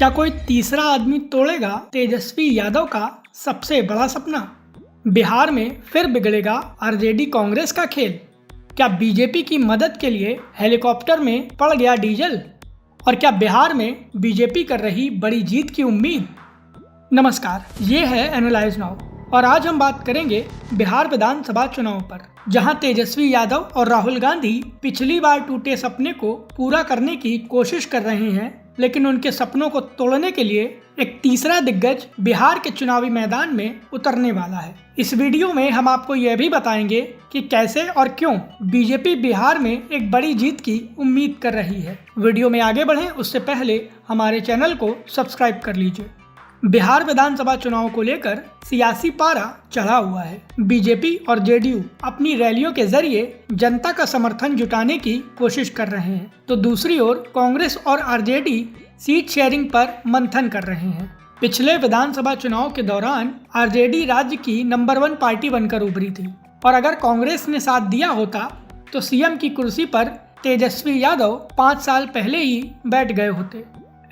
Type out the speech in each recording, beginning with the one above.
क्या कोई तीसरा आदमी तोड़ेगा तेजस्वी यादव का सबसे बड़ा सपना? बिहार में फिर बिगड़ेगा आरजेडी कांग्रेस का खेल। क्या बीजेपी की मदद के लिए हेलीकॉप्टर में पड़ गया डीजल? और क्या बिहार में बीजेपी कर रही बड़ी जीत की उम्मीद? नमस्कार, ये है एनालाइज नाउ और आज हम बात करेंगे बिहार विधानसभा चुनाव पर, जहां तेजस्वी यादव और राहुल गांधी पिछली बार टूटे सपने को पूरा करने की कोशिश कर रहे हैं, लेकिन उनके सपनों को तोड़ने के लिए एक तीसरा दिग्गज बिहार के चुनावी मैदान में उतरने वाला है। इस वीडियो में हम आपको यह भी बताएंगे कि कैसे और क्यों बीजेपी बिहार में एक बड़ी जीत की उम्मीद कर रही है। वीडियो में आगे बढ़ें उससे पहले हमारे चैनल को सब्सक्राइब कर लीजिए। बिहार विधानसभा चुनाव को लेकर सियासी पारा चढ़ा हुआ है। बीजेपी और जेडीयू अपनी रैलियों के जरिए जनता का समर्थन जुटाने की कोशिश कर रहे हैं, तो दूसरी ओर कांग्रेस और आरजेडी सीट शेयरिंग पर मंथन कर रहे हैं। पिछले विधानसभा चुनाव के दौरान आरजेडी राज्य की नंबर 1 पार्टी बनकर उभरी थी और अगर कांग्रेस ने साथ दिया होता तो सीएम की कुर्सी पर तेजस्वी यादव 5 साल पहले ही बैठ गए होते।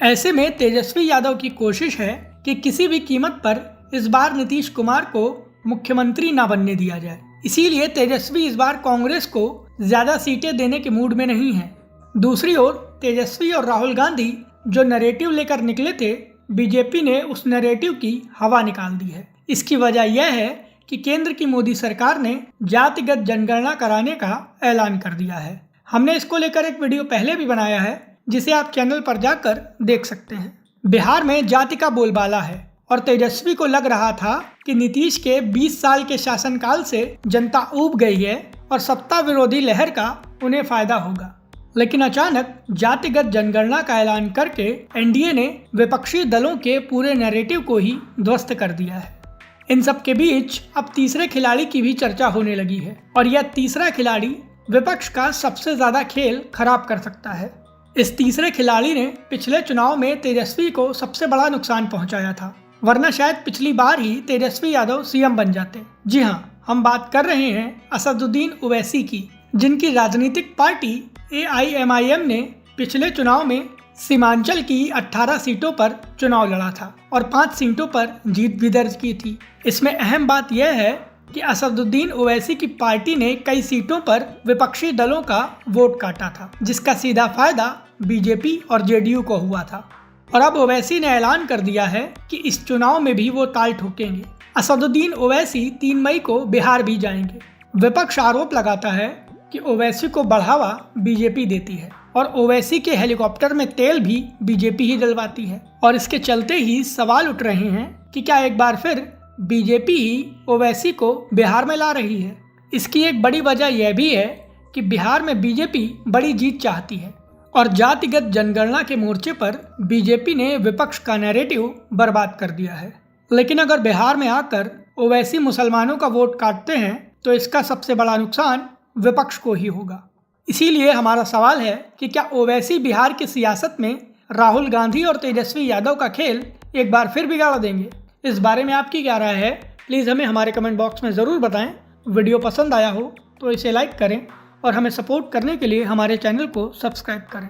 ऐसे में तेजस्वी यादव की कोशिश है कि किसी भी कीमत पर इस बार नीतीश कुमार को मुख्यमंत्री ना बनने दिया जाए। इसीलिए तेजस्वी इस बार कांग्रेस को ज्यादा सीटें देने के मूड में नहीं है। दूसरी ओर तेजस्वी और राहुल गांधी जो नैरेटिव लेकर निकले थे, बीजेपी ने उस नैरेटिव की हवा निकाल दी है। इसकी वजह यह है कि केंद्र की मोदी सरकार ने जातिगत जनगणना कराने का ऐलान कर दिया है। हमने इसको लेकर एक वीडियो पहले भी बनाया है, जिसे आप चैनल पर जाकर देख सकते हैं। बिहार में जाति का बोलबाला है और तेजस्वी को लग रहा था कि नीतीश के 20 साल के शासनकाल से जनता ऊब गई है और सत्ता विरोधी लहर का उन्हें फायदा होगा। लेकिन अचानक जातिगत जनगणना का ऐलान करके एनडीए ने विपक्षी दलों के पूरे नैरेटिव को ही ध्वस्त कर दिया है। इन सब के बीच अब तीसरे खिलाड़ी की भी चर्चा होने लगी है और यह तीसरा खिलाड़ी विपक्ष का सबसे ज्यादा खेल खराब कर सकता है। इस तीसरे खिलाड़ी ने पिछले चुनाव में तेजस्वी को सबसे बड़ा नुकसान पहुंचाया था, वरना शायद पिछली बार ही तेजस्वी यादव सीएम बन जाते। जी हाँ, हम बात कर रहे हैं असदुद्दीन ओवैसी की, जिनकी राजनीतिक पार्टी एआईएमआईएम ने पिछले चुनाव में सीमांचल की 18 सीटों पर चुनाव लड़ा था और 5 सीटों पर जीत भी दर्ज की थी। इसमें अहम बात यह है कि असदुद्दीन ओवैसी की पार्टी ने कई सीटों पर विपक्षी दलों का वोट काटा था, जिसका सीधा फायदा बीजेपी और जेडीयू को हुआ था। और अब ओवैसी ने ऐलान कर दिया है कि इस चुनाव में भी वो ताल ठोकेंगे। असदुद्दीन ओवैसी 3 मई को बिहार भी जाएंगे। विपक्ष आरोप लगाता है कि ओवैसी को बढ़ावा बीजेपी देती है और ओवैसी के हेलीकॉप्टर में तेल भी बीजेपी ही डलवाती है। और इसके चलते ही सवाल उठ रहे हैं कि क्या एक बार फिर बीजेपी ही ओवैसी को बिहार में ला रही है। इसकी एक बड़ी वजह यह भी है कि बिहार में बीजेपी बड़ी जीत चाहती है और जातिगत जनगणना के मोर्चे पर बीजेपी ने विपक्ष का नैरेटिव बर्बाद कर दिया है। लेकिन अगर बिहार में आकर ओवैसी मुसलमानों का वोट काटते हैं तो इसका सबसे बड़ा नुकसान विपक्ष को ही होगा। इसीलिए हमारा सवाल है कि क्या ओवैसी बिहार की सियासत में राहुल गांधी और तेजस्वी यादव का खेल एक बार फिर बिगाड़ देंगे? इस बारे में आपकी क्या राय है? प्लीज़ हमें हमारे कमेंट बॉक्स में ज़रूर बताएं। वीडियो पसंद आया हो तो इसे लाइक करें और हमें सपोर्ट करने के लिए हमारे चैनल को सब्सक्राइब करें।